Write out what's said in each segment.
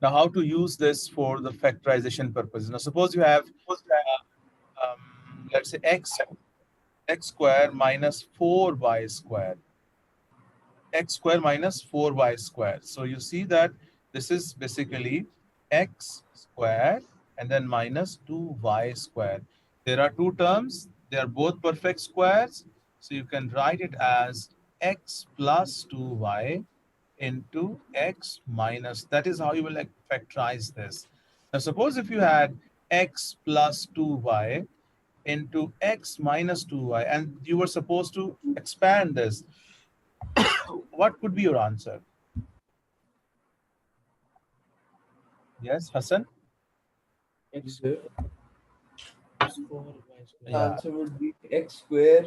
Now, how to use this for the factorization purposes? Now, suppose you have, let's say, x square minus 4y square. X square minus 4y square. So you see that this is basically x square and then minus 2y square. There are two terms. They are both perfect squares. So you can write it as x plus 2y into x minus. That is how you will like factorize this. Now suppose if you had x plus 2y into x minus 2y and you were supposed to expand this, what could be your answer? Yes, Hassan? X square. Yeah. Answer would be x square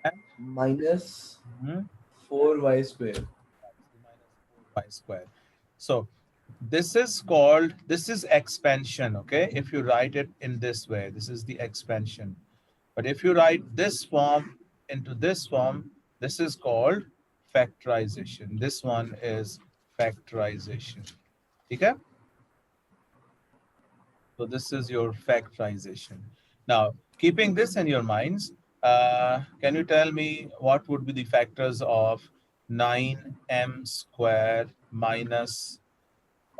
And minus mhm, 4y square. minus 4y square. So this is called, this is expansion, okay? If you write it in this way, this is the expansion. But if you write this form into this form, this is called factorization. This one is factorization. Okay? So this is your factorization. Now, keeping this in your minds, can you tell me what would be the factors of 9m squared minus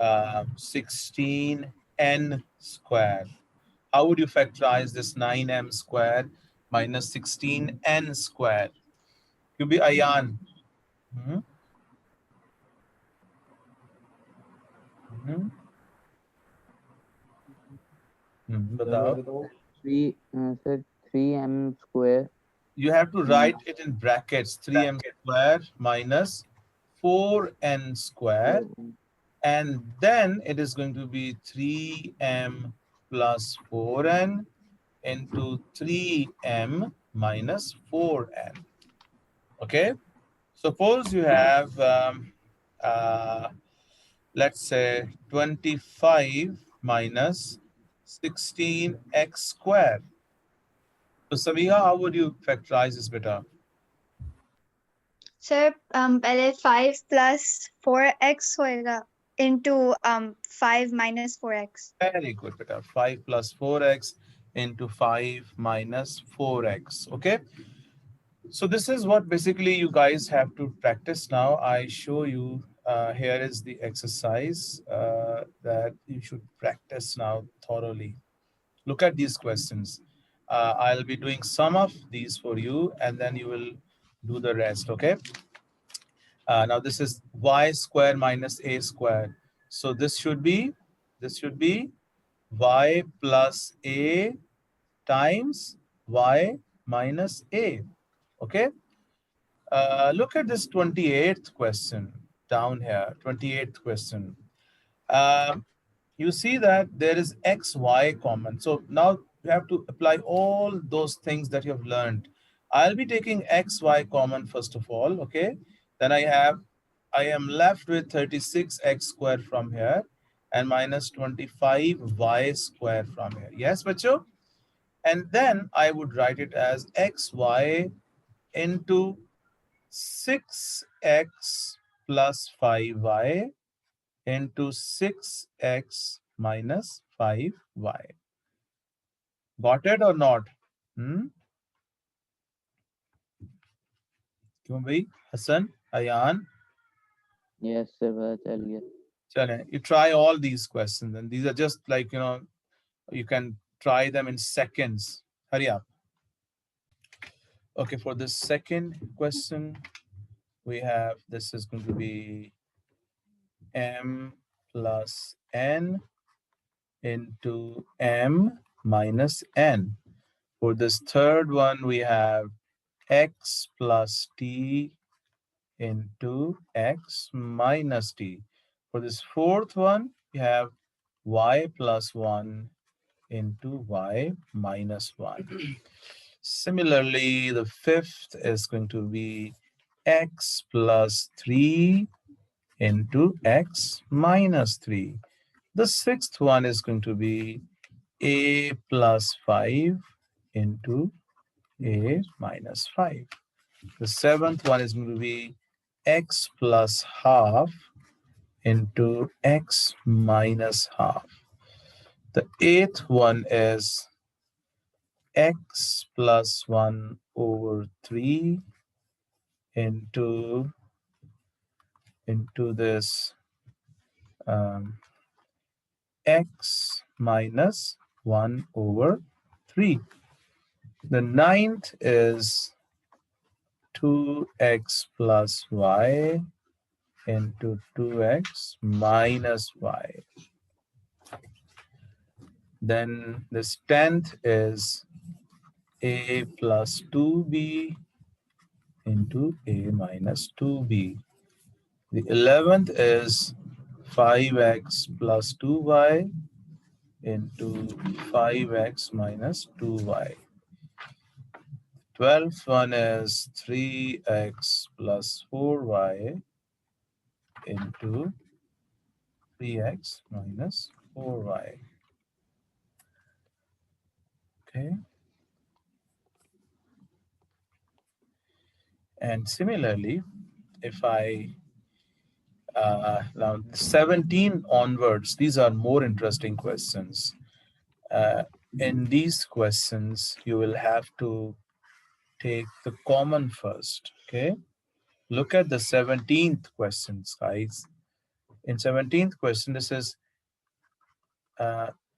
16n squared? How would you factorize this 9m squared minus 16n squared? Could be Ayan. Mhm, mhm, बताओ. Three, sir, 3m square. You have to Mm, write it in brackets, 3m squared minus 4n squared, so, and then it is going to be 3m plus 4n into 3m minus 4n. Okay, suppose you have let's say 25 minus 16x squared. So Sabiha, how would you factorize this beta? Sir पहले 5 plus 4x होएगा into 5 minus 4x. Very good, beta. 5 plus 4x into 5 minus 4x. Okay. So this is what basically you guys have to practice now. I show you, here is the exercise that you should practice now thoroughly. Look at these questions. I'll be doing some of these for you and then you will do the rest, okay? Now this is y square minus a square. So this should be y plus a times y minus a. Okay. Look at this 28th question down here. 28th question. You see that there is xy common. So now you have to apply all those things that you have learned. I'll be taking xy common first of all. Okay. Then I am left with 36x squared from here and minus 25y squared from here. Yes, bacho? And then I would write it as xy into 6x plus 5y into 6x minus 5y. Got it or not? क्यों भाई? Hassan, Ayan? yes, sir, पता चल गया. Chale, you try all these questions and these are just like, you know, you can try them in seconds. Hurry up. Okay, for the second question, we have, this is going to be m plus n into m minus n. For this third one, we have x plus t into x minus t. For this fourth one, we have y plus 1 into y minus 1. Similarly, the fifth is going to be x plus 3 into x minus 3. The sixth one is going to be a plus 5 into a minus 5. The seventh one is going to be x plus half into x minus half. The eighth one is x plus 1 over 3 into this x minus 1 over 3. The ninth is 2x plus y into 2x minus y. Then this 10th is a plus 2b into a minus 2b. The 11th is 5x plus 2y into 5x minus 2y. 12th one is 3x plus 4y into 3x minus 4y. Okay. And similarly, if I now 17 onwards, these are more interesting questions. In these questions, you will have to take the common first. Okay. Look at the 17th questions, guys. In 17th question, this is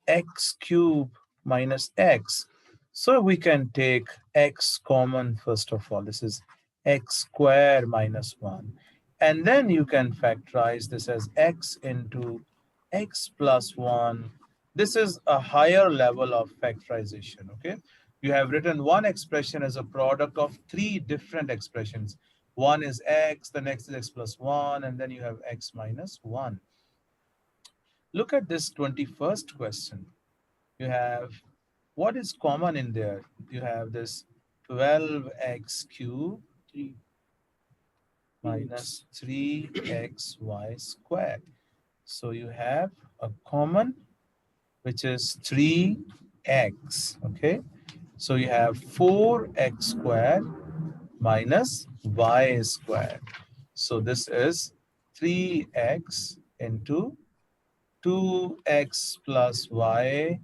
x cube minus x. So we can take x common first of all. This is x square minus 1. And then you can factorize this as x into x plus 1. This is a higher level of factorization, okay? You have written one expression as a product of three different expressions. One is x, the next is x plus 1, and then you have x minus 1. Look at this 21st question. You have, what is common in there? You have this 12x cubed minus 3xy squared. So you have a common, which is 3x, okay? So you have 4x squared minus y squared. So this is 3x into 2x plus y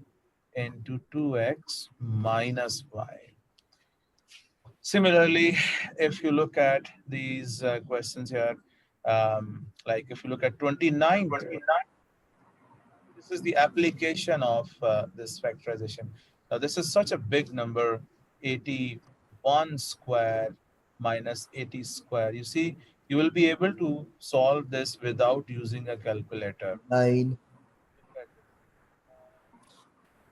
into 2x minus y. Similarly, if you look at these questions here, like if you look at 29, this is the application of this factorization. Now, this is such a big number, 81 square minus 80 square. You see, you will be able to solve this without using a calculator. 9.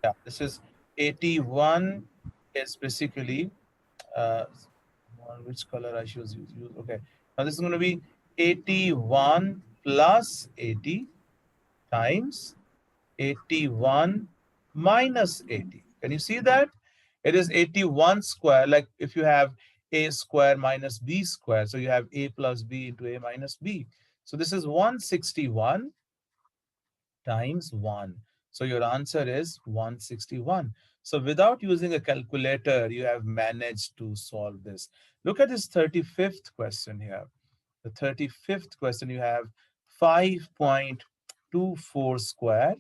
Yeah, this is 81 is basically, uh, which color I should use? Okay, now this is going to be 81 plus 80 times 81 minus 80. Can you see that? It is 81 square, like if you have a square minus b square. So you have a plus b into a minus b. So this is 161 times 1. So your answer is 161. So without using a calculator, you have managed to solve this. Look at this 35th question here. The 35th question, you have 5.24 square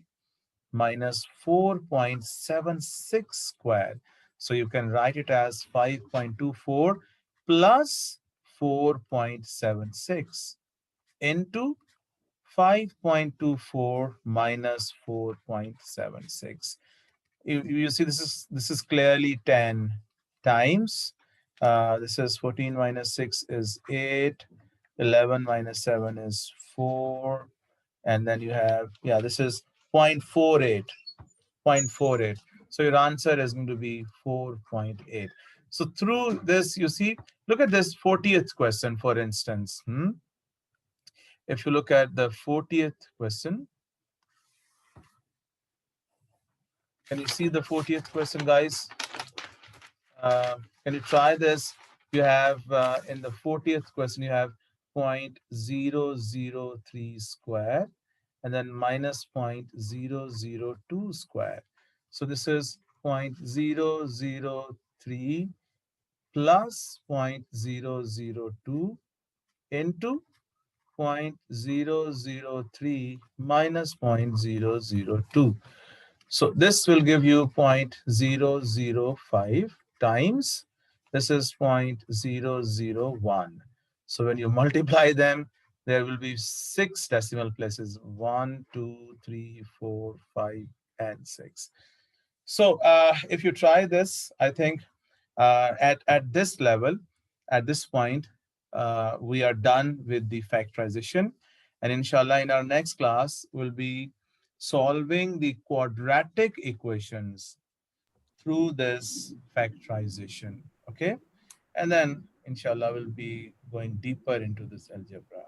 minus 4.76 square. So you can write it as 5.24 plus 4.76 into 5.24 minus 4.76. You see this is clearly 10 times. This is 14 minus 6 is 8. 11 minus 7 is 4. And then you have, yeah, this is 0.48. 0.48. So your answer is going to be 4.8. So through this, you see, look at this 40th question, for instance. If you look at the 40th question, can you see the 40th question, guys? Can you try this? You have, in the 40th question, you have 0.003 square and then minus 0.002 square. So this is 0.003 plus 0.002 into 0.003 minus 0.002. So this will give you 0.005 times, this is 0.001. So when you multiply them, there will be 6 decimal places, 1, 2, 3, 4, 5, and 6. So if you try this, I think at this level, at this point, we are done with the factorization. And inshallah, in our next class, we'll be solving the quadratic equations through this factorization. Okay. And then inshallah, we'll be going deeper into this algebra.